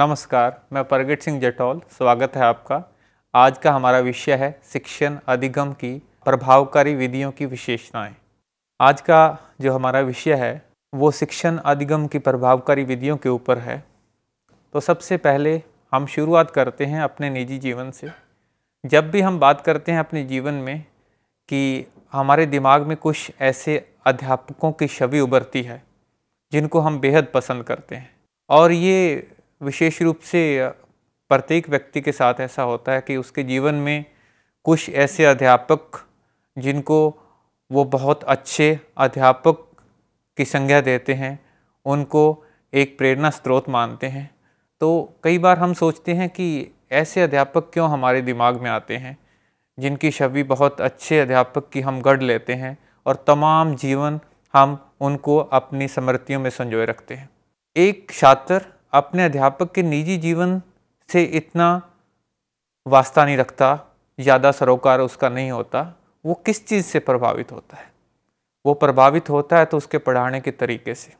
नमस्कार, मैं प्रगट सिंह जटौल। स्वागत है आपका। आज का हमारा विषय है शिक्षण अधिगम की प्रभावकारी विधियों की विशेषताएं। आज का जो हमारा विषय है वो शिक्षण अधिगम की प्रभावकारी विधियों के ऊपर है। तो सबसे पहले हम शुरुआत करते हैं अपने निजी जीवन से। जब भी हम बात करते हैं अपने जीवन में कि हमारे दिमाग में कुछ ऐसे अध्यापकों की छवि उभरती है जिनको हम बेहद पसंद करते हैं, और ये विशेष रूप से प्रत्येक व्यक्ति के साथ ऐसा होता है कि उसके जीवन में कुछ ऐसे अध्यापक जिनको वो बहुत अच्छे अध्यापक की संज्ञा देते हैं, उनको एक प्रेरणा स्रोत मानते हैं। तो कई बार हम सोचते हैं कि ऐसे अध्यापक क्यों हमारे दिमाग में आते हैं जिनकी छवि बहुत अच्छे अध्यापक की हम गढ़ लेते हैं और तमाम जीवन हम उनको अपनी स्मृतियों में संजोए रखते हैं। एक छात्र अपने अध्यापक के निजी जीवन से इतना वास्ता नहीं रखता, ज़्यादा सरोकार उसका नहीं होता। वो किस चीज़ से प्रभावित होता है? वो प्रभावित होता है तो उसके पढ़ाने के तरीके से।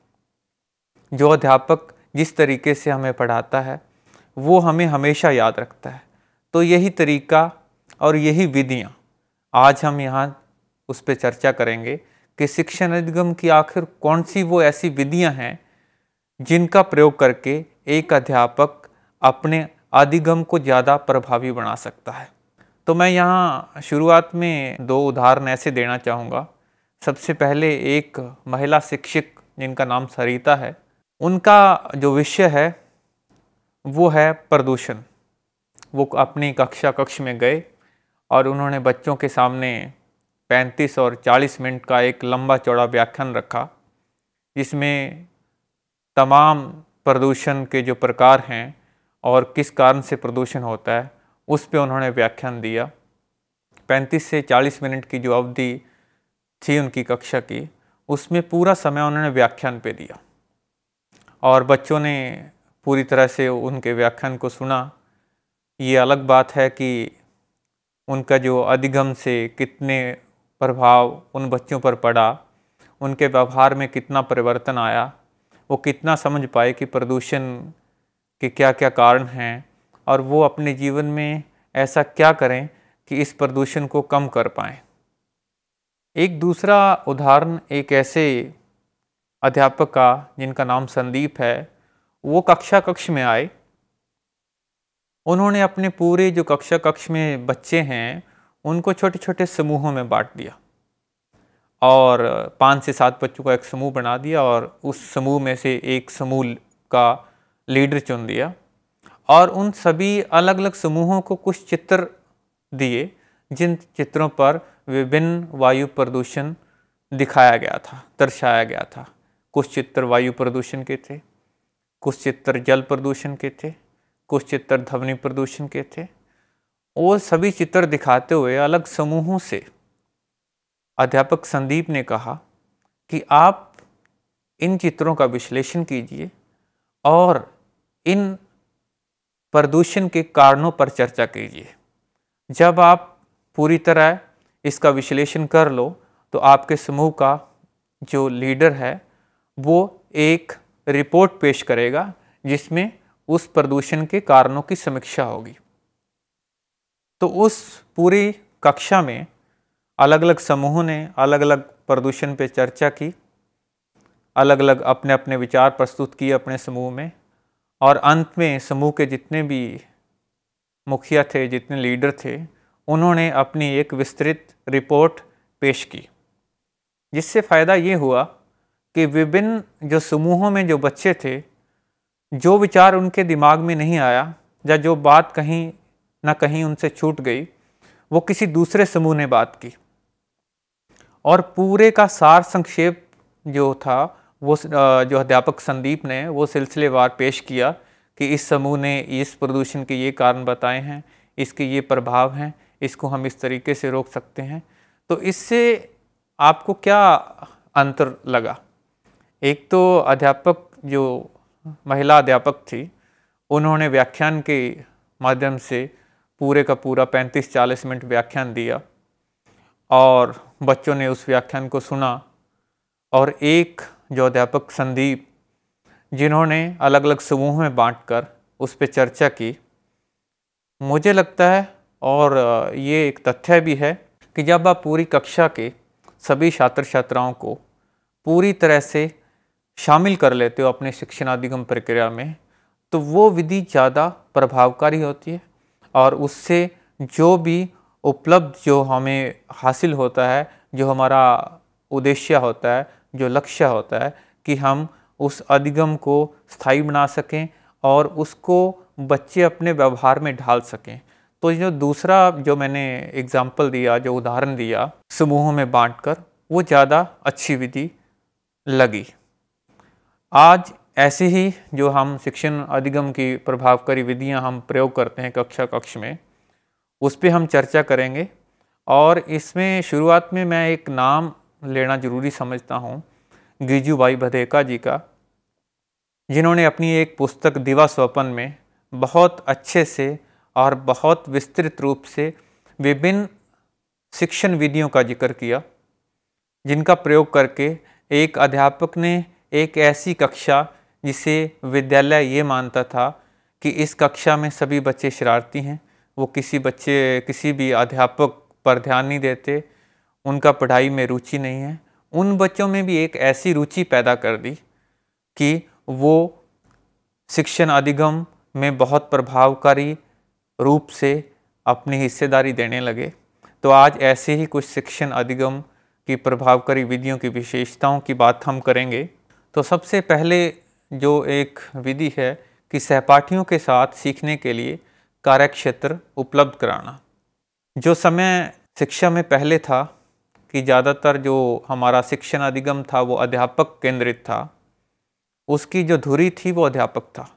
जो अध्यापक जिस तरीके से हमें पढ़ाता है वो हमें हमेशा याद रखता है। तो यही तरीका और यही विधियाँ आज हम यहाँ उस पर चर्चा करेंगे कि शिक्षण अधिगम की आखिर कौन सी वो ऐसी विधियाँ हैं जिनका प्रयोग करके एक अध्यापक अपने अधिगम को ज़्यादा प्रभावी बना सकता है। तो मैं यहाँ शुरुआत में दो उदाहरण ऐसे देना चाहूँगा। सबसे पहले एक महिला शिक्षक जिनका नाम सरिता है, उनका जो विषय है वो है प्रदूषण। वो अपनी कक्ष में गए और उन्होंने बच्चों के सामने 35 और 40 मिनट का एक लंबा चौड़ा व्याख्यान रखा, जिसमें तमाम प्रदूषण के जो प्रकार हैं और किस कारण से प्रदूषण होता है उस पे उन्होंने व्याख्यान दिया। 35 से 40 मिनट की जो अवधि थी उनकी कक्षा की, उसमें पूरा समय उन्होंने व्याख्यान पे दिया और बच्चों ने पूरी तरह से उनके व्याख्यान को सुना। ये अलग बात है कि उनका जो अधिगम से कितने प्रभाव उन बच्चों पर पड़ा, उनके व्यवहार में कितना परिवर्तन आया, वो कितना समझ पाए कि प्रदूषण के क्या क्या कारण हैं और वो अपने जीवन में ऐसा क्या करें कि इस प्रदूषण को कम कर पाएँ। एक दूसरा उदाहरण एक ऐसे अध्यापक का जिनका नाम संदीप है। वो कक्ष में आए। उन्होंने अपने पूरे जो कक्ष में बच्चे हैं उनको छोटे छोटे समूहों में बांट दिया और 5 से 7 बच्चों का एक समूह बना दिया और उस समूह में से एक समूह का लीडर चुन दिया और उन सभी अलग अलग समूहों को कुछ चित्र दिए, जिन चित्रों पर विभिन्न वायु प्रदूषण दिखाया गया था, दर्शाया गया था। कुछ चित्र वायु प्रदूषण के थे, कुछ चित्र जल प्रदूषण के थे, कुछ चित्र ध्वनि प्रदूषण के थे। वो सभी चित्र दिखाते हुए अलग समूहों से अध्यापक संदीप ने कहा कि आप इन चित्रों का विश्लेषण कीजिए और इन प्रदूषण के कारणों पर चर्चा कीजिए। जब आप पूरी तरह इसका विश्लेषण कर लो तो आपके समूह का जो लीडर है वो एक रिपोर्ट पेश करेगा जिसमें उस प्रदूषण के कारणों की समीक्षा होगी। तो उस पूरी कक्षा में अलग अलग समूहों ने अलग अलग प्रदूषण पे चर्चा की, अलग अलग अपने अपने विचार प्रस्तुत किए अपने समूह में, और अंत में समूह के जितने भी मुखिया थे, जितने लीडर थे, उन्होंने अपनी एक विस्तृत रिपोर्ट पेश की। जिससे फ़ायदा ये हुआ कि विभिन्न जो समूहों में जो बच्चे थे, जो विचार उनके दिमाग में नहीं आया या जो बात कहीं ना कहीं उनसे छूट गई, वो किसी दूसरे समूह ने बात की और पूरे का सार संक्षेप जो था वो जो अध्यापक संदीप ने वो सिलसिलेवार पेश किया कि इस समूह ने इस प्रदूषण के ये कारण बताए हैं, इसके ये प्रभाव हैं, इसको हम इस तरीके से रोक सकते हैं। तो इससे आपको क्या अंतर लगा? एक तो अध्यापक जो महिला अध्यापक थी, उन्होंने व्याख्यान के माध्यम से पूरे का पूरा 35-40 मिनट व्याख्यान दिया और बच्चों ने उस व्याख्यान को सुना। और एक जो अध्यापक संदीप, जिन्होंने अलग अलग समूह में बांटकर उस पर चर्चा की। मुझे लगता है, और ये एक तथ्य भी है, कि जब आप पूरी कक्षा के सभी छात्र छात्राओं को पूरी तरह से शामिल कर लेते हो अपने शिक्षण अधिगम प्रक्रिया में, तो वो विधि ज़्यादा प्रभावकारी होती है और उससे जो भी उपलब्ध जो हमें हासिल होता है, जो हमारा उद्देश्य होता है, जो लक्ष्य होता है, कि हम उस अधिगम को स्थायी बना सकें और उसको बच्चे अपने व्यवहार में ढाल सकें। तो जो दूसरा जो मैंने एग्जाम्पल दिया, जो उदाहरण दिया समूहों में बांटकर, वो ज़्यादा अच्छी विधि लगी। आज ऐसे ही जो हम शिक्षण अधिगम की प्रभावकारी विधियां हम प्रयोग करते हैं कक्षा कक्ष में, उस पर हम चर्चा करेंगे। और इसमें शुरुआत में मैं एक नाम लेना जरूरी समझता हूँ, गिजुभाई भदेका जी का, जिन्होंने अपनी एक पुस्तक दिवा स्वपन में बहुत अच्छे से और बहुत विस्तृत रूप से विभिन्न शिक्षण विधियों का जिक्र किया, जिनका प्रयोग करके एक अध्यापक ने एक ऐसी कक्षा, जिसे विद्यालय ये मानता था कि इस कक्षा में सभी बच्चे शरारती हैं, वो किसी भी अध्यापक पर ध्यान नहीं देते, उनका पढ़ाई में रुचि नहीं है, उन बच्चों में भी एक ऐसी रुचि पैदा कर दी कि वो शिक्षण अधिगम में बहुत प्रभावकारी रूप से अपनी हिस्सेदारी देने लगे। तो आज ऐसे ही कुछ शिक्षण अधिगम की प्रभावकारी विधियों की विशेषताओं की बात हम करेंगे। तो सबसे पहले जो एक विधि है कि सहपाठियों के साथ सीखने के लिए कार्यक्षेत्र उपलब्ध कराना। जो समय शिक्षा में पहले था कि ज़्यादातर जो हमारा शिक्षण अधिगम था वो अध्यापक केंद्रित था, उसकी जो धुरी थी वो अध्यापक था।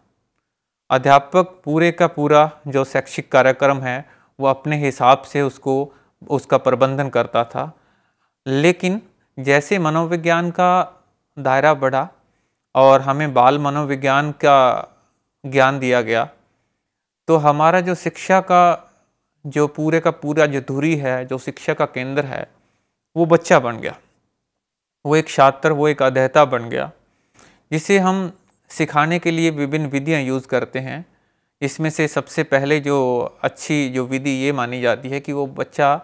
अध्यापक पूरे का पूरा जो शैक्षिक कार्यक्रम है वो अपने हिसाब से उसका प्रबंधन करता था। लेकिन जैसे मनोविज्ञान का दायरा बढ़ा और हमें बाल मनोविज्ञान का ज्ञान दिया गया, तो हमारा जो शिक्षा का जो पूरे का पूरा जो धुरी है, जो शिक्षा का केंद्र है, वो बच्चा बन गया, वो एक छात्र, वो एक अध्येता बन गया, जिसे हम सिखाने के लिए विभिन्न विधियां यूज़ करते हैं। इसमें से सबसे पहले जो अच्छी जो विधि ये मानी जाती है कि वो बच्चा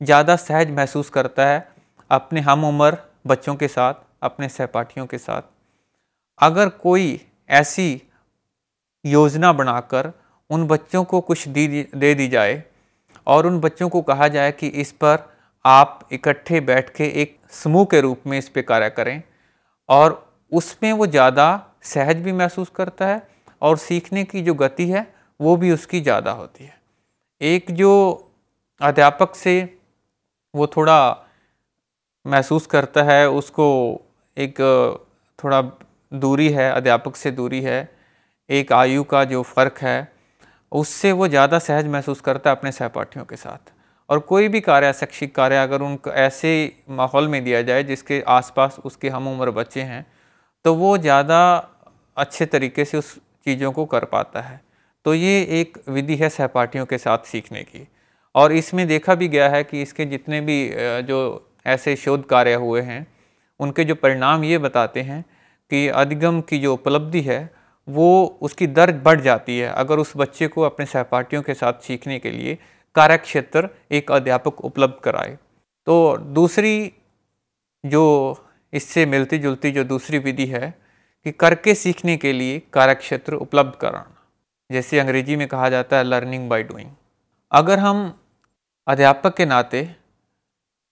ज़्यादा सहज महसूस करता है अपने हम उम्र बच्चों के साथ, अपने सहपाठियों के साथ। अगर कोई ऐसी योजना बनाकर उन बच्चों को कुछ दे दी जाए और उन बच्चों को कहा जाए कि इस पर आप इकट्ठे बैठ के एक समूह के रूप में इस पे कार्य करें, और उसमें वो ज़्यादा सहज भी महसूस करता है और सीखने की जो गति है वो भी उसकी ज़्यादा होती है। एक जो अध्यापक से वो थोड़ा महसूस करता है, उसको एक थोड़ा दूरी है, अध्यापक से दूरी है, एक आयु का जो फ़र्क है, उससे वो ज़्यादा सहज महसूस करता है अपने सहपाठियों के साथ। और कोई भी कार्य, शैक्षिक कार्य अगर उनको ऐसे माहौल में दिया जाए जिसके आसपास उसके हम उम्र बच्चे हैं, तो वो ज़्यादा अच्छे तरीके से उस चीज़ों को कर पाता है। तो ये एक विधि है सहपाठियों के साथ सीखने की। और इसमें देखा भी गया है कि इसके जितने भी जो ऐसे शोध कार्य हुए हैं, उनके जो परिणाम ये बताते हैं कि अधिगम की जो उपलब्धि है वो उसकी दर बढ़ जाती है अगर उस बच्चे को अपने सहपाठियों के साथ सीखने के लिए कार्यक्षेत्र एक अध्यापक उपलब्ध कराए। तो दूसरी जो इससे मिलती जुलती जो दूसरी विधि है कि करके सीखने के लिए कार्यक्षेत्र उपलब्ध कराना, जैसे अंग्रेजी में कहा जाता है लर्निंग बाय डूइंग। अगर हम अध्यापक के नाते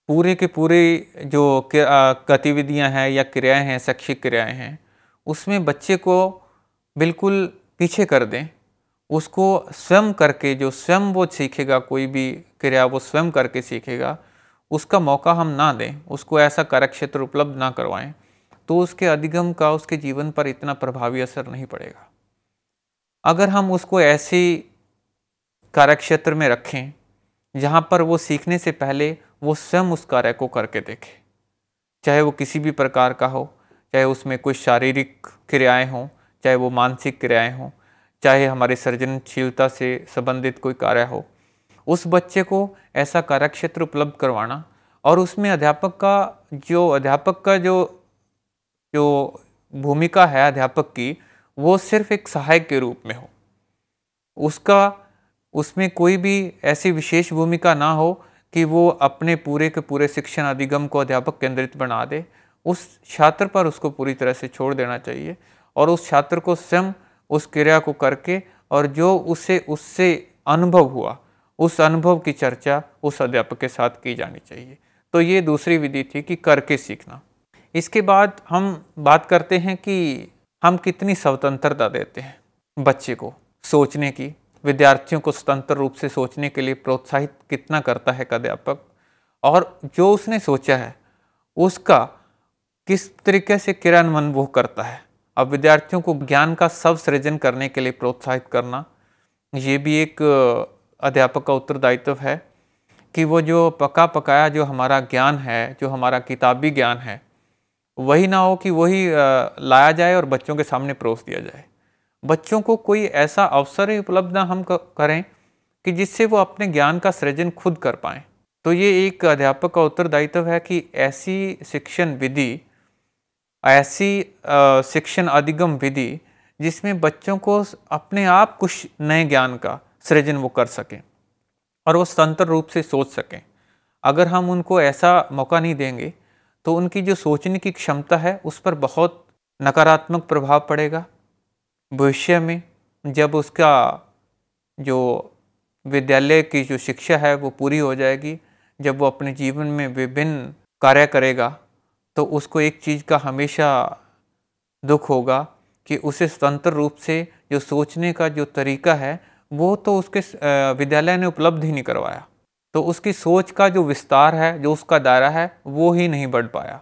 पूरे के पूरे जो गतिविधियां हैं या क्रियाएं हैं, शैक्षिक क्रियाएं हैं, उसमें बच्चे को बिल्कुल पीछे कर दें, उसको स्वयं करके जो स्वयं वो सीखेगा, कोई भी क्रिया वो स्वयं करके सीखेगा, उसका मौका हम ना दें, उसको ऐसा कार्यक्षेत्र उपलब्ध ना करवाएं, तो उसके अधिगम का उसके जीवन पर इतना प्रभावी असर नहीं पड़ेगा। अगर हम उसको ऐसे कार्यक्षेत्र में रखें जहाँ पर वो सीखने से पहले वो स्वयं उस कार्य को करके देखे, चाहे वो किसी भी प्रकार का हो, चाहे उसमें कुछ शारीरिक क्रियाएं हों, चाहे वो मानसिक क्रियाएं हों, चाहे हमारी सृजनशीलता से संबंधित कोई कार्य हो, उस बच्चे को ऐसा कार्यक्षेत्र उपलब्ध करवाना और उसमें अध्यापक का जो भूमिका है अध्यापक की, वो सिर्फ एक सहायक के रूप में हो। उसका उसमें कोई भी ऐसी विशेष भूमिका ना हो कि वो अपने पूरे के पूरे शिक्षण अधिगम को अध्यापक केंद्रित बना दे। उस छात्र पर उसको पूरी तरह से छोड़ देना चाहिए और उस छात्र को स्वयं उस क्रिया को करके और जो उसे उससे अनुभव हुआ, उस अनुभव की चर्चा उस अध्यापक के साथ की जानी चाहिए। तो ये दूसरी विधि थी कि करके सीखना। इसके बाद हम बात करते हैं कि हम कितनी स्वतंत्रता देते हैं बच्चे को सोचने की, विद्यार्थियों को स्वतंत्र रूप से सोचने के लिए प्रोत्साहित कितना करता है एक अध्यापक, और जो उसने सोचा है उसका किस तरीके से क्रियान्वयन वो करता है। अब विद्यार्थियों को ज्ञान का स्व सृजन करने के लिए प्रोत्साहित करना, ये भी एक अध्यापक का उत्तरदायित्व है कि वो जो पका पकाया जो हमारा ज्ञान है, जो हमारा किताबी ज्ञान है, वही ना हो कि वही लाया जाए और बच्चों के सामने परोस दिया जाए। बच्चों को कोई ऐसा अवसर ही उपलब्ध ना हम करें कि जिससे वो अपने ज्ञान का सृजन खुद कर पाएँ। तो ये एक अध्यापक का उत्तरदायित्व है कि ऐसी शिक्षण विधि, ऐसी शिक्षण अधिगम विधि जिसमें बच्चों को अपने आप कुछ नए ज्ञान का सृजन वो कर सकें और वो स्वतंत्र रूप से सोच सकें। अगर हम उनको ऐसा मौका नहीं देंगे तो उनकी जो सोचने की क्षमता है उस पर बहुत नकारात्मक प्रभाव पड़ेगा। भविष्य में जब उसका जो विद्यालय की जो शिक्षा है वो पूरी हो जाएगी, जब वो अपने जीवन में विभिन्न कार्य करेगा, तो उसको एक चीज़ का हमेशा दुख होगा कि उसे स्वतंत्र रूप से जो सोचने का जो तरीका है वो तो उसके विद्यालय ने उपलब्ध ही नहीं करवाया। तो उसकी सोच का जो विस्तार है, जो उसका दायरा है, वो ही नहीं बढ़ पाया।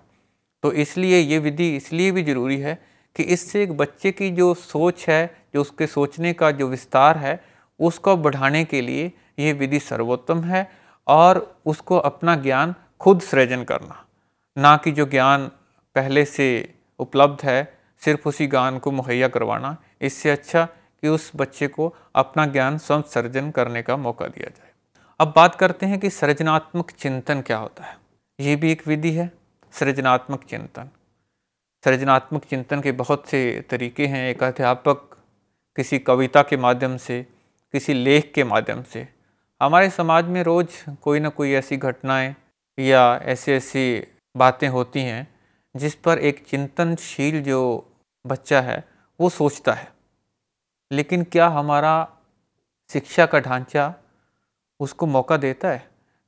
तो इसलिए ये विधि इसलिए भी ज़रूरी है कि इससे एक बच्चे की जो सोच है, जो उसके सोचने का जो विस्तार है, उसको बढ़ाने के लिए ये विधि सर्वोत्तम है और उसको अपना ज्ञान खुद सृजन करना, ना कि जो ज्ञान पहले से उपलब्ध है सिर्फ उसी ज्ञान को मुहैया करवाना। इससे अच्छा कि उस बच्चे को अपना ज्ञान स्वयं सृजन करने का मौका दिया जाए। अब बात करते हैं कि सृजनात्मक चिंतन क्या होता है। ये भी एक विधि है, सृजनात्मक चिंतन। सृजनात्मक चिंतन के बहुत से तरीके हैं। एक अध्यापक किसी कविता के माध्यम से, किसी लेख के माध्यम से, हमारे समाज में रोज़ कोई ना कोई ऐसी घटनाएं या ऐसी ऐसी बातें होती हैं जिस पर एक चिंतनशील जो बच्चा है वो सोचता है। लेकिन क्या हमारा शिक्षा का ढांचा उसको मौका देता है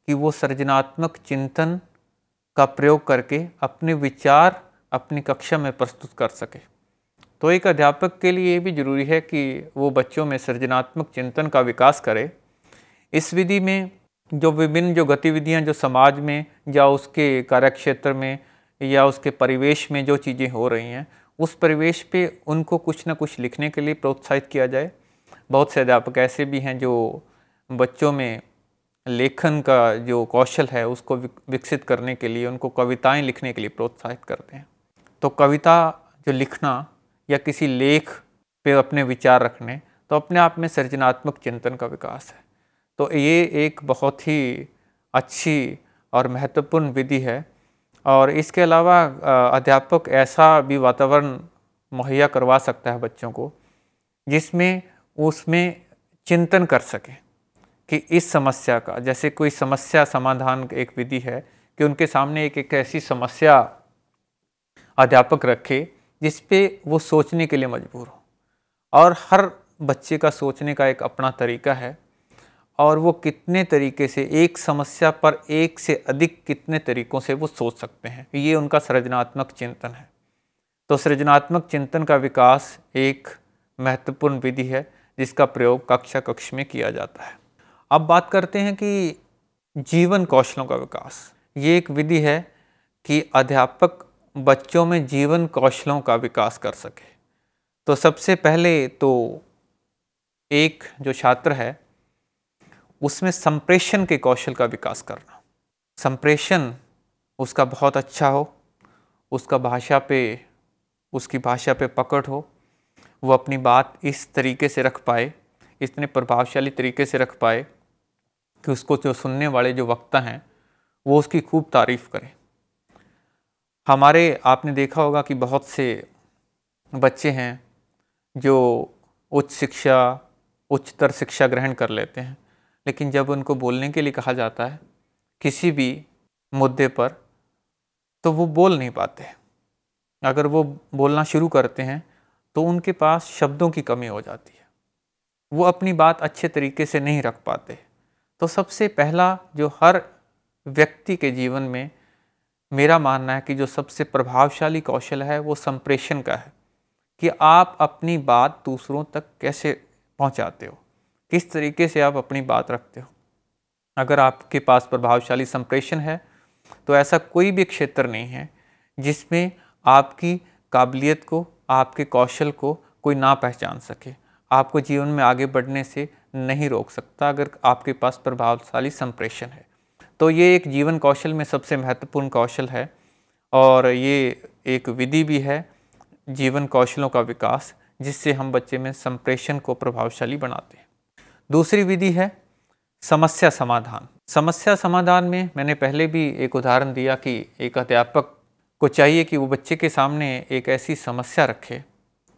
कि वो सृजनात्मक चिंतन का प्रयोग करके अपने विचार अपनी कक्षा में प्रस्तुत कर सके। तो एक अध्यापक के लिए ये भी ज़रूरी है कि वो बच्चों में सृजनात्मक चिंतन का विकास करे। इस विधि में जो विभिन्न जो गतिविधियाँ जो समाज में या उसके कार्यक्षेत्र में या उसके परिवेश में जो चीज़ें हो रही हैं, उस परिवेश पे उनको कुछ ना कुछ लिखने के लिए प्रोत्साहित किया जाए। बहुत से अध्यापक ऐसे भी हैं जो बच्चों में लेखन का जो कौशल है उसको विकसित करने के लिए उनको कविताएं लिखने के लिए प्रोत्साहित करते हैं। तो कविता जो लिखना या किसी लेख पे अपने विचार रखने, तो अपने आप में सृजनात्मक चिंतन का विकास है। तो ये एक बहुत ही अच्छी और महत्वपूर्ण विधि है। और इसके अलावा अध्यापक ऐसा भी वातावरण मुहैया करवा सकता है बच्चों को जिसमें उसमें चिंतन कर सकें कि इस समस्या का, जैसे कोई समस्या समाधान एक विधि है कि उनके सामने एक ऐसी समस्या अध्यापक रखे जिस पे वो सोचने के लिए मजबूर हो। और हर बच्चे का सोचने का एक अपना तरीका है और वो कितने तरीके से एक समस्या पर एक से अधिक कितने तरीकों से वो सोच सकते हैं, ये उनका सृजनात्मक चिंतन है। तो सृजनात्मक चिंतन का विकास एक महत्वपूर्ण विधि है जिसका प्रयोग कक्षा कक्ष में किया जाता है। अब बात करते हैं कि जीवन कौशलों का विकास। ये एक विधि है कि अध्यापक बच्चों में जीवन कौशलों का विकास कर सके। तो सबसे पहले तो एक जो छात्र है उसमें संप्रेषण के कौशल का विकास करना। संप्रेषण उसका बहुत अच्छा हो, उसकी भाषा पे पकड़ हो, वो अपनी बात इस तरीके से रख पाए, इतने प्रभावशाली तरीके से रख पाए कि उसको जो सुनने वाले जो वक्ता हैं वो उसकी खूब तारीफ़ करें। आपने देखा होगा कि बहुत से बच्चे हैं जो उच्च शिक्षा, उच्चतर शिक्षा ग्रहण कर लेते हैं, लेकिन जब उनको बोलने के लिए कहा जाता है किसी भी मुद्दे पर, तो वो बोल नहीं पाते। अगर वो बोलना शुरू करते हैं तो उनके पास शब्दों की कमी हो जाती है, वो अपनी बात अच्छे तरीके से नहीं रख पाते। तो सबसे पहला जो हर व्यक्ति के जीवन में मेरा मानना है कि जो सबसे प्रभावशाली कौशल है वो संप्रेषण का है, कि आप अपनी बात दूसरों तक कैसे पहुंचाते हो, किस तरीके से आप अपनी बात रखते हो। अगर आपके पास प्रभावशाली संप्रेषण है तो ऐसा कोई भी क्षेत्र नहीं है जिसमें आपकी काबिलियत को, आपके कौशल को कोई ना पहचान सके, आपको जीवन में आगे बढ़ने से नहीं रोक सकता अगर आपके पास प्रभावशाली संप्रेषण है। तो ये एक जीवन कौशल में सबसे महत्वपूर्ण कौशल है और ये एक विधि भी है जीवन कौशलों का विकास, जिससे हम बच्चे में संप्रेषण को प्रभावशाली बनाते हैं। दूसरी विधि है समस्या समाधान। समस्या समाधान में मैंने पहले भी एक उदाहरण दिया कि एक अध्यापक को चाहिए कि वो बच्चे के सामने एक ऐसी समस्या रखे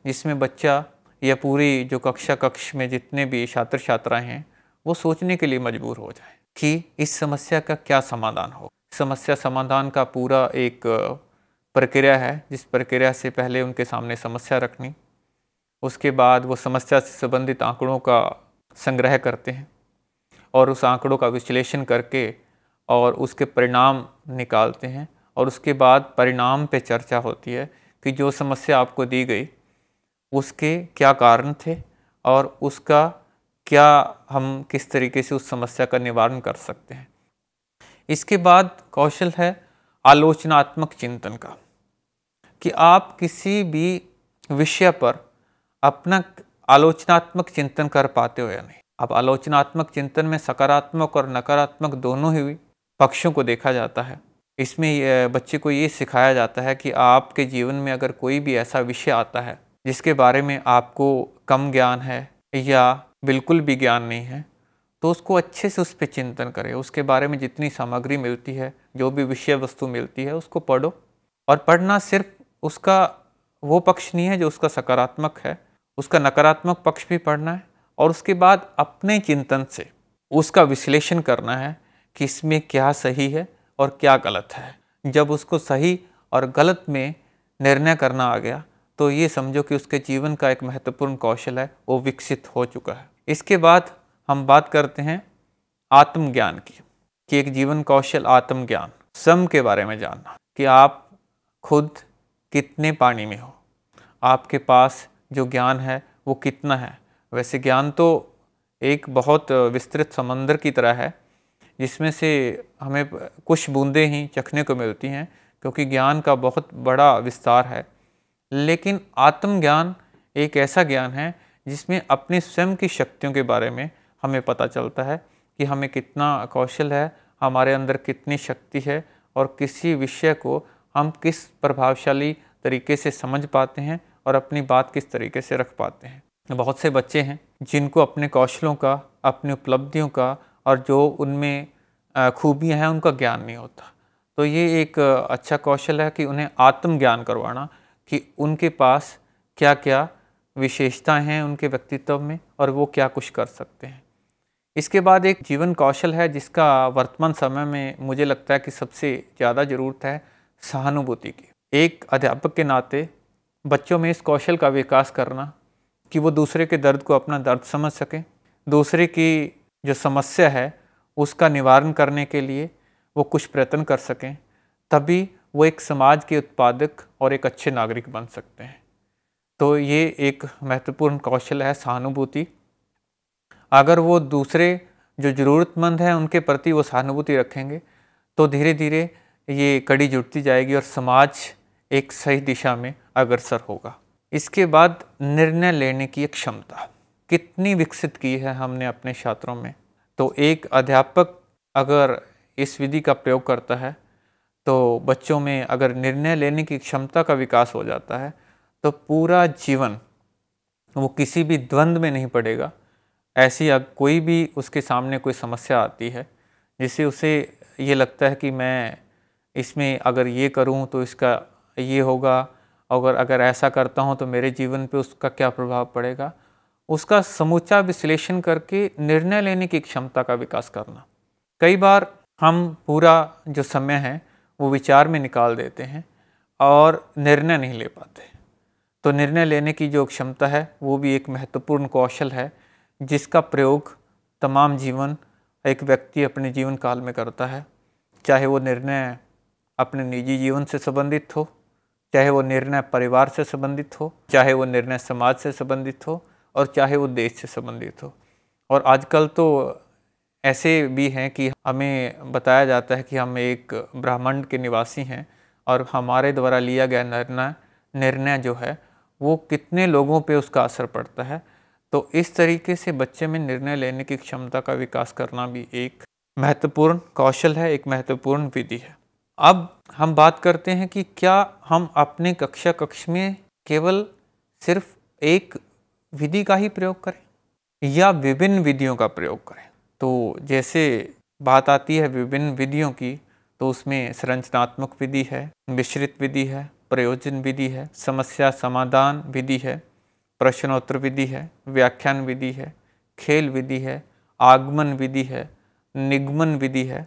जिसमें बच्चा या पूरी जो कक्ष में जितने भी छात्र छात्राएं हैं वो सोचने के लिए मजबूर हो जाए कि इस समस्या का क्या समाधान हो। समस्या समाधान का पूरा एक प्रक्रिया है, जिस प्रक्रिया से पहले उनके सामने समस्या रखनी, उसके बाद वो समस्या से संबंधित आंकड़ों का संग्रह करते हैं और उस आंकड़ों का विश्लेषण करके और उसके परिणाम निकालते हैं, और उसके बाद परिणाम पे चर्चा होती है कि जो समस्या आपको दी गई उसके क्या कारण थे और उसका क्या हम किस तरीके से उस समस्या का निवारण कर सकते हैं। इसके बाद कौशल है आलोचनात्मक चिंतन का, कि आप किसी भी विषय पर अपना आलोचनात्मक चिंतन कर पाते हो या नहीं। अब आलोचनात्मक चिंतन में सकारात्मक और नकारात्मक दोनों ही पक्षों को देखा जाता है। इसमें बच्चे को ये सिखाया जाता है कि आपके जीवन में अगर कोई भी ऐसा विषय आता है जिसके बारे में आपको कम ज्ञान है या बिल्कुल भी ज्ञान नहीं है, तो उसको अच्छे से उस पर चिंतन करें। उसके बारे में जितनी सामग्री मिलती है, जो भी विषय वस्तु मिलती है, उसको पढ़ो। और पढ़ना सिर्फ उसका वो पक्ष नहीं है जो उसका सकारात्मक है, उसका नकारात्मक पक्ष भी पढ़ना है और उसके बाद अपने चिंतन से उसका विश्लेषण करना है कि इसमें क्या सही है और क्या गलत है। जब उसको सही और गलत में निर्णय करना आ गया तो ये समझो कि उसके जीवन का एक महत्वपूर्ण कौशल है वो विकसित हो चुका है। इसके बाद हम बात करते हैं आत्मज्ञान की, कि एक जीवन कौशल आत्मज्ञान, स्वयं के बारे में जानना कि आप खुद कितने पानी में हो, आपके पास जो ज्ञान है वो कितना है। वैसे ज्ञान तो एक बहुत विस्तृत समंदर की तरह है जिसमें से हमें कुछ बूंदें ही चखने को मिलती हैं, क्योंकि ज्ञान का बहुत बड़ा विस्तार है। लेकिन आत्मज्ञान एक ऐसा ज्ञान है जिसमें अपनी स्वयं की शक्तियों के बारे में हमें पता चलता है कि हमें कितना कौशल है, हमारे अंदर कितनी शक्ति है और किसी विषय को हम किस प्रभावशाली तरीके से समझ पाते हैं और अपनी बात किस तरीके से रख पाते हैं। बहुत से बच्चे हैं जिनको अपने कौशलों का, अपनी उपलब्धियों का और जो उनमें खूबियां हैं उनका ज्ञान नहीं होता। तो ये एक अच्छा कौशल है कि उन्हें आत्मज्ञान करवाना कि उनके पास क्या क्या विशेषताएं हैं उनके व्यक्तित्व में और वो क्या कुछ कर सकते हैं। इसके बाद एक जीवन कौशल है जिसका वर्तमान समय में मुझे लगता है कि सबसे ज़्यादा ज़रूरत है, सहानुभूति की। एक अध्यापक के नाते बच्चों में इस कौशल का विकास करना कि वो दूसरे के दर्द को अपना दर्द समझ सकें, दूसरे की जो समस्या है उसका निवारण करने के लिए वो कुछ प्रयत्न कर सकें, तभी वो एक समाज के उत्पादक और एक अच्छे नागरिक बन सकते हैं। तो ये एक महत्वपूर्ण कौशल है सहानुभूति। अगर वो दूसरे जो ज़रूरतमंद हैं उनके प्रति वो सहानुभूति रखेंगे तो धीरे धीरे ये कड़ी जुड़ती जाएगी और समाज एक सही दिशा में अग्रसर होगा। इसके बाद निर्णय लेने की एक क्षमता कितनी विकसित की है हमने अपने छात्रों में। तो एक अध्यापक अगर इस विधि का प्रयोग करता है तो बच्चों में अगर निर्णय लेने की क्षमता का विकास हो जाता है तो पूरा जीवन वो किसी भी द्वंद्व में नहीं पड़ेगा। ऐसी कोई भी उसके सामने कोई समस्या आती है जिससे उसे ये लगता है कि मैं इसमें अगर ये करूं तो इसका ये होगा, अगर ऐसा करता हूं तो मेरे जीवन पे उसका क्या प्रभाव पड़ेगा, उसका समूचा विश्लेषण करके निर्णय लेने की क्षमता का विकास करना। कई बार हम पूरा जो समय है वो विचार में निकाल देते हैं और निर्णय नहीं ले पाते। तो निर्णय लेने की जो क्षमता है वो भी एक महत्वपूर्ण कौशल है, जिसका प्रयोग तमाम जीवन एक व्यक्ति अपने जीवन काल में करता है। चाहे वो निर्णय अपने निजी जीवन से संबंधित हो, चाहे वो निर्णय परिवार से संबंधित हो, चाहे वो निर्णय समाज से संबंधित हो, और चाहे वो देश से संबंधित हो। और आजकल तो ऐसे भी हैं कि हमें बताया जाता है कि हम एक ब्रह्मांड के निवासी हैं और हमारे द्वारा लिया गया निर्णय जो है वो कितने लोगों पे उसका असर पड़ता है। तो इस तरीके से बच्चे में निर्णय लेने की क्षमता का विकास करना भी एक महत्वपूर्ण कौशल है, एक महत्वपूर्ण विधि है। अब हम बात करते हैं कि क्या हम अपने कक्ष में केवल सिर्फ एक विधि का ही प्रयोग करें या विभिन्न विधियों का प्रयोग करें। तो जैसे बात आती है विभिन्न विधियों की, तो उसमें संरचनात्मक विधि है, मिश्रित विधि है, प्रयोजन विधि है, समस्या समाधान विधि है, प्रश्नोत्तर विधि है, व्याख्यान विधि है, खेल विधि है, आगमन विधि है, निगमन विधि है।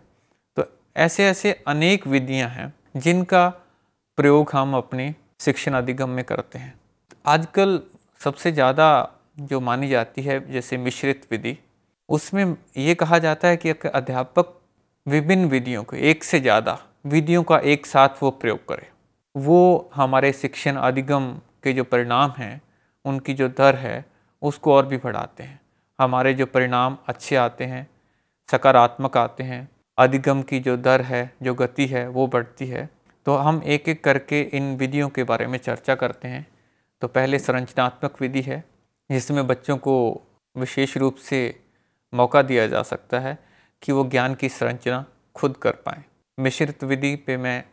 तो ऐसे ऐसे अनेक विधियां हैं जिनका प्रयोग हम अपने शिक्षण अधिगम में करते हैं। आजकल सबसे ज़्यादा जो मानी जाती है जैसे मिश्रित विधि, उसमें ये कहा जाता है कि अध्यापक विभिन्न विधियों को, एक से ज़्यादा विधियों का एक साथ वो प्रयोग करे। वो हमारे शिक्षण अधिगम के जो परिणाम हैं उनकी जो दर है उसको और भी बढ़ाते हैं। हमारे जो परिणाम अच्छे आते हैं, सकारात्मक आते हैं, अधिगम की जो दर है, जो गति है वो बढ़ती है। तो हम एक एक करके इन विधियों के बारे में चर्चा करते हैं। तो पहले संरचनात्मक विधि है, जिसमें बच्चों को विशेष रूप से मौका दिया जा सकता है कि वो ज्ञान की संरचना खुद कर पाएँ। मिश्रित विधि पे मैं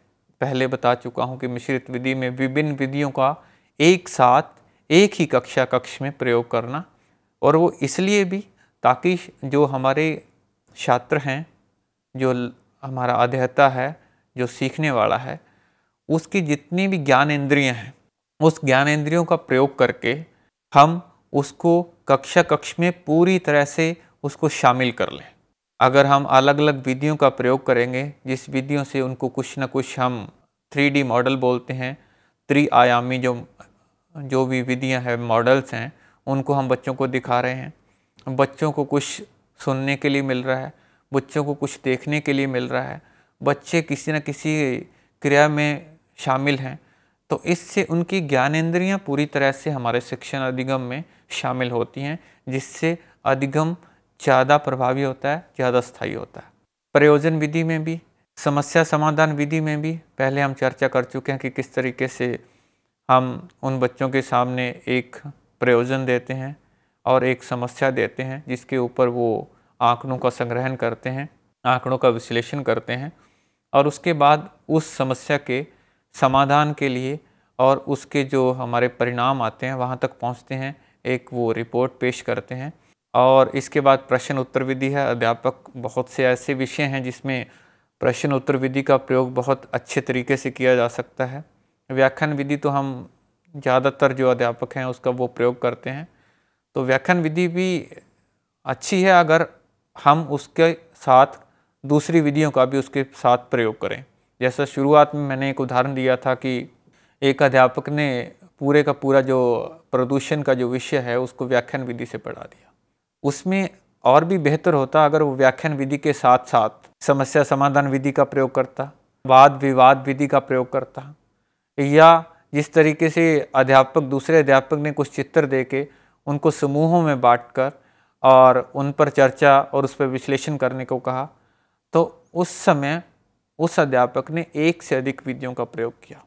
पहले बता चुका हूँ कि मिश्रित विधि में विभिन्न विधियों का एक साथ एक ही कक्ष में प्रयोग करना, और वो इसलिए भी ताकि जो हमारे छात्र हैं, जो हमारा अध्येता है, जो सीखने वाला है, उसकी जितनी भी ज्ञानेंद्रियाँ हैं उस ज्ञानेंद्रियों का प्रयोग करके हम उसको कक्ष में पूरी तरह से उसको शामिल कर लें। अगर हम अलग अलग विधियों का प्रयोग करेंगे, जिस विधियों से उनको कुछ न कुछ हम 3D मॉडल बोलते हैं, त्रिआयामी जो भी विधियां हैं, मॉडल्स हैं, उनको हम बच्चों को दिखा रहे हैं। बच्चों को कुछ सुनने के लिए मिल रहा है, बच्चों को कुछ देखने के लिए मिल रहा है, बच्चे किसी न किसी क्रिया में शामिल हैं। तो इससे उनकी ज्ञानेंद्रियां पूरी तरह से हमारे शिक्षण अधिगम में शामिल होती हैं, जिससे अधिगम ज़्यादा प्रभावी होता है, ज़्यादा स्थायी होता है। प्रयोजन विधि में भी, समस्या समाधान विधि में भी पहले हम चर्चा कर चुके हैं कि किस तरीके से हम उन बच्चों के सामने एक प्रयोजन देते हैं और एक समस्या देते हैं, जिसके ऊपर वो आंकड़ों का संग्रहण करते हैं, आंकड़ों का विश्लेषण करते हैं, और उसके बाद उस समस्या के समाधान के लिए और उसके जो हमारे परिणाम आते हैं वहाँ तक पहुँचते हैं, एक वो रिपोर्ट पेश करते हैं। और इसके बाद प्रश्न उत्तर विधि है। अध्यापक बहुत से ऐसे विषय हैं जिसमें प्रश्न उत्तर विधि का प्रयोग बहुत अच्छे तरीके से किया जा सकता है। व्याख्यान विधि तो हम ज़्यादातर जो अध्यापक हैं उसका वो प्रयोग करते हैं। तो व्याख्यान विधि भी अच्छी है अगर हम उसके साथ दूसरी विधियों का भी उसके साथ प्रयोग करें। जैसा शुरुआत में मैंने एक उदाहरण दिया था कि एक अध्यापक ने पूरे का पूरा जो प्रदूषण का जो विषय है उसको व्याख्यान विधि से पढ़ा दिया। उसमें और भी बेहतर होता अगर वो व्याख्यान विधि के साथ साथ समस्या समाधान विधि का प्रयोग करता, वाद विवाद विधि का प्रयोग करता, या जिस तरीके से अध्यापक दूसरे अध्यापक ने कुछ चित्र दे के उनको समूहों में बांटकर और उन पर चर्चा और उस पर विश्लेषण करने को कहा, तो उस समय उस अध्यापक ने एक से अधिक विधियों का प्रयोग किया।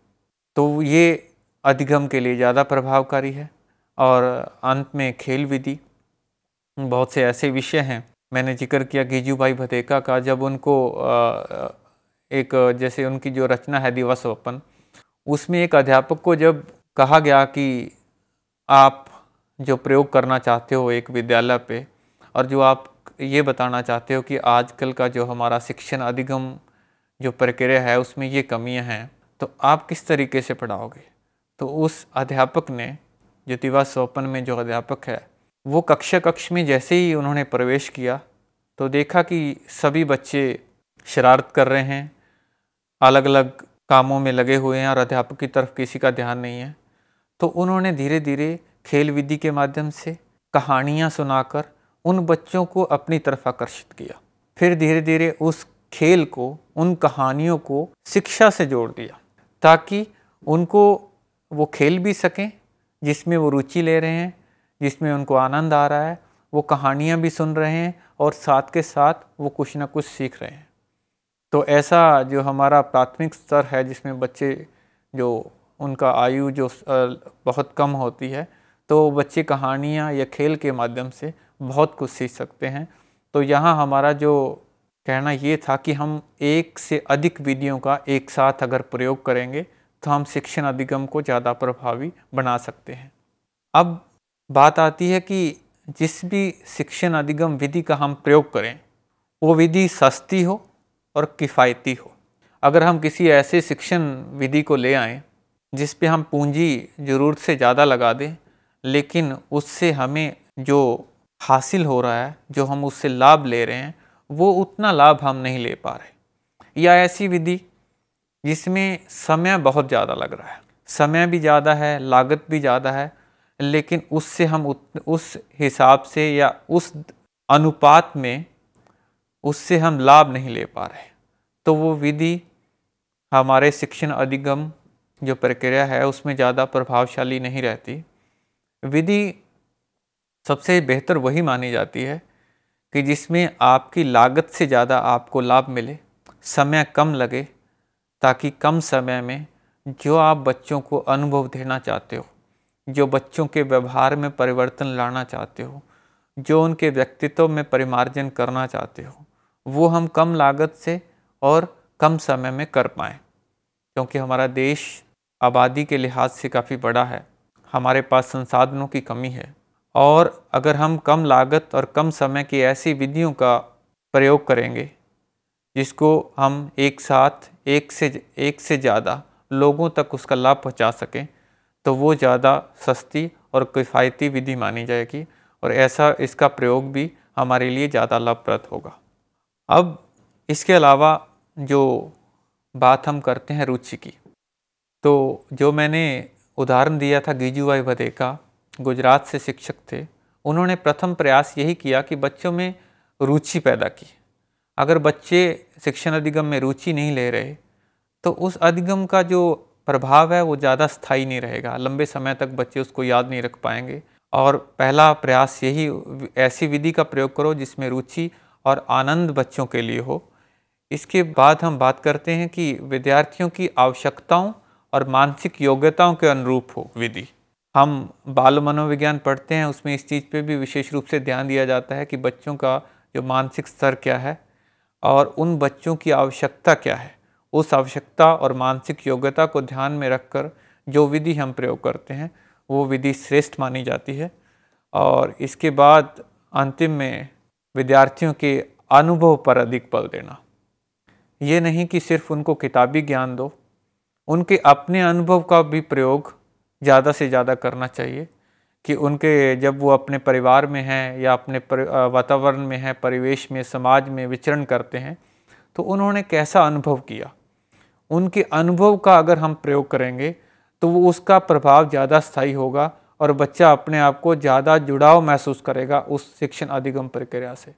तो ये अधिगम के लिए ज़्यादा प्रभावकारी है। और अंत में खेल विधि, बहुत से ऐसे विषय हैं, मैंने जिक्र किया गिजुभाई भदेका का, जब उनको एक जैसे उनकी जो रचना है दिवास्वप्न, उसमें एक अध्यापक को जब कहा गया कि आप जो प्रयोग करना चाहते हो एक विद्यालय पे, और जो आप ये बताना चाहते हो कि आजकल का जो हमारा शिक्षण अधिगम जो प्रक्रिया है उसमें ये कमियां हैं, तो आप किस तरीके से पढ़ाओगे। तो उस अध्यापक ने, जो दिवास्वप्न में जो अध्यापक है, वो कक्ष में जैसे ही उन्होंने प्रवेश किया तो देखा कि सभी बच्चे शरारत कर रहे हैं, अलग अलग कामों में लगे हुए हैं और अध्यापक की तरफ किसी का ध्यान नहीं है। तो उन्होंने धीरे धीरे खेल विधि के माध्यम से कहानियाँ सुनाकर उन बच्चों को अपनी तरफ आकर्षित किया। फिर धीरे धीरे उस खेल को, उन कहानियों को शिक्षा से जोड़ दिया ताकि उनको वो खेल भी सकें जिसमें वो रुचि ले रहे हैं, जिसमें उनको आनंद आ रहा है, वो कहानियाँ भी सुन रहे हैं और साथ के साथ वो कुछ ना कुछ सीख रहे हैं। तो ऐसा जो हमारा प्राथमिक स्तर है जिसमें बच्चे जो उनका आयु जो बहुत कम होती है, तो बच्चे कहानियाँ या खेल के माध्यम से बहुत कुछ सीख सकते हैं। तो यहाँ हमारा जो कहना ये था कि हम एक से अधिक विधियों का एक साथ अगर प्रयोग करेंगे तो हम शिक्षण अधिगम को ज़्यादा प्रभावी बना सकते हैं। अब बात आती है कि जिस भी शिक्षण अधिगम विधि का हम प्रयोग करें वो विधि सस्ती हो और किफ़ायती हो। अगर हम किसी ऐसे शिक्षण विधि को ले आएँ जिस पे हम पूंजी ज़रूरत से ज़्यादा लगा दें, लेकिन उससे हमें जो हासिल हो रहा है, जो हम उससे लाभ ले रहे हैं, वो उतना लाभ हम नहीं ले पा रहे, या ऐसी विधि जिसमें समय बहुत ज़्यादा लग रहा है, समय भी ज़्यादा है, लागत भी ज़्यादा है, लेकिन उससे हम उस हिसाब से या उस अनुपात में उससे हम लाभ नहीं ले पा रहे, तो वो विधि हमारे शिक्षण अधिगम जो प्रक्रिया है उसमें ज़्यादा प्रभावशाली नहीं रहती। विधि सबसे बेहतर वही मानी जाती है कि जिसमें आपकी लागत से ज़्यादा आपको लाभ मिले, समय कम लगे, ताकि कम समय में जो आप बच्चों को अनुभव देना चाहते हो, जो बच्चों के व्यवहार में परिवर्तन लाना चाहते हो, जो उनके व्यक्तित्व में परिमार्जन करना चाहते हो, वो हम कम लागत से और कम समय में कर पाएँ। क्योंकि हमारा देश आबादी के लिहाज से काफ़ी बड़ा है, हमारे पास संसाधनों की कमी है, और अगर हम कम लागत और कम समय की ऐसी विधियों का प्रयोग करेंगे जिसको हम एक साथ एक से ज़्यादा लोगों तक उसका लाभ पहुंचा सकें, तो वो ज़्यादा सस्ती और किफ़ायती विधि मानी जाएगी और ऐसा इसका प्रयोग भी हमारे लिए ज़्यादा लाभप्रद होगा। अब इसके अलावा जो बात हम करते हैं रुचि की, तो जो मैंने उदाहरण दिया था गिजुभाई वधेका, गुजरात से शिक्षक थे, उन्होंने प्रथम प्रयास यही किया कि बच्चों में रुचि पैदा की। अगर बच्चे शिक्षण अधिगम में रुचि नहीं ले रहे तो उस अधिगम का जो प्रभाव है वो ज़्यादा स्थायी नहीं रहेगा, लंबे समय तक बच्चे उसको याद नहीं रख पाएंगे। और पहला प्रयास यही, ऐसी विधि का प्रयोग करो जिसमें रुचि और आनंद बच्चों के लिए हो। इसके बाद हम बात करते हैं कि विद्यार्थियों की आवश्यकताओं और मानसिक योग्यताओं के अनुरूप हो विधि। हम बाल मनोविज्ञान पढ़ते हैं, उसमें इस चीज़ पे भी विशेष रूप से ध्यान दिया जाता है कि बच्चों का जो मानसिक स्तर क्या है और उन बच्चों की आवश्यकता क्या है। उस आवश्यकता और मानसिक योग्यता को ध्यान में रखकर जो विधि हम प्रयोग करते हैं वो विधि श्रेष्ठ मानी जाती है। और इसके बाद अंतिम में विद्यार्थियों के अनुभव पर अधिक बल देना। ये नहीं कि सिर्फ उनको किताबी ज्ञान दो, उनके अपने अनुभव का भी प्रयोग ज़्यादा से ज़्यादा करना चाहिए कि उनके, जब वो अपने परिवार में हैं या अपने वातावरण में हैं, परिवेश में, समाज में विचरण करते हैं, तो उन्होंने कैसा अनुभव किया, उनके अनुभव का अगर हम प्रयोग करेंगे तो वो उसका प्रभाव ज़्यादा स्थायी होगा और बच्चा अपने आप को ज़्यादा जुड़ाव महसूस करेगा उस शिक्षण अधिगम प्रक्रिया से।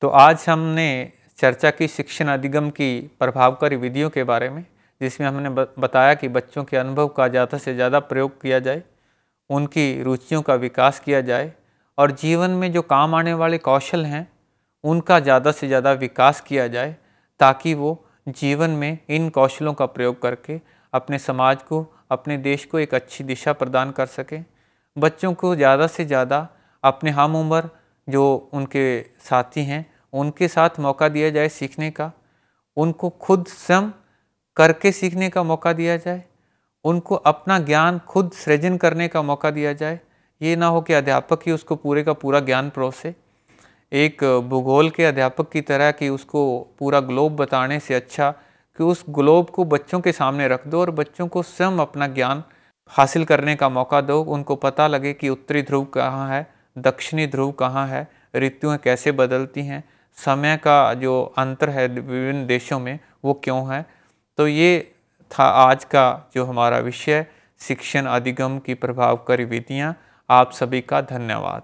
तो आज हमने चर्चा की शिक्षण अधिगम की प्रभावकारी विधियों के बारे में, जिसमें हमने बताया कि बच्चों के अनुभव का ज़्यादा से ज़्यादा प्रयोग किया जाए, उनकी रुचियों का विकास किया जाए और जीवन में जो काम आने वाले कौशल हैं उनका ज़्यादा से ज़्यादा विकास किया जाए, ताकि वो जीवन में इन कौशलों का प्रयोग करके अपने समाज को, अपने देश को एक अच्छी दिशा प्रदान कर सकें। बच्चों को ज़्यादा से ज़्यादा अपने हम उम्र जो उनके साथी हैं उनके साथ मौका दिया जाए सीखने का, उनको खुद स्वयं करके सीखने का मौका दिया जाए, उनको अपना ज्ञान खुद सृजन करने का मौका दिया जाए। ये ना हो कि अध्यापक ही उसको पूरे का पूरा ज्ञान परोसे, एक भूगोल के अध्यापक की तरह कि उसको पूरा ग्लोब बताने से अच्छा कि उस ग्लोब को बच्चों के सामने रख दो और बच्चों को स्वयं अपना ज्ञान हासिल करने का मौका दो। उनको पता लगे कि उत्तरी ध्रुव कहाँ है, दक्षिणी ध्रुव कहाँ है, ऋतुएं कैसे बदलती हैं, समय का जो अंतर है विभिन्न देशों में वो क्यों है। तो ये था आज का जो हमारा विषय, शिक्षण अधिगम की प्रभावकारी विधियाँ। आप सभी का धन्यवाद।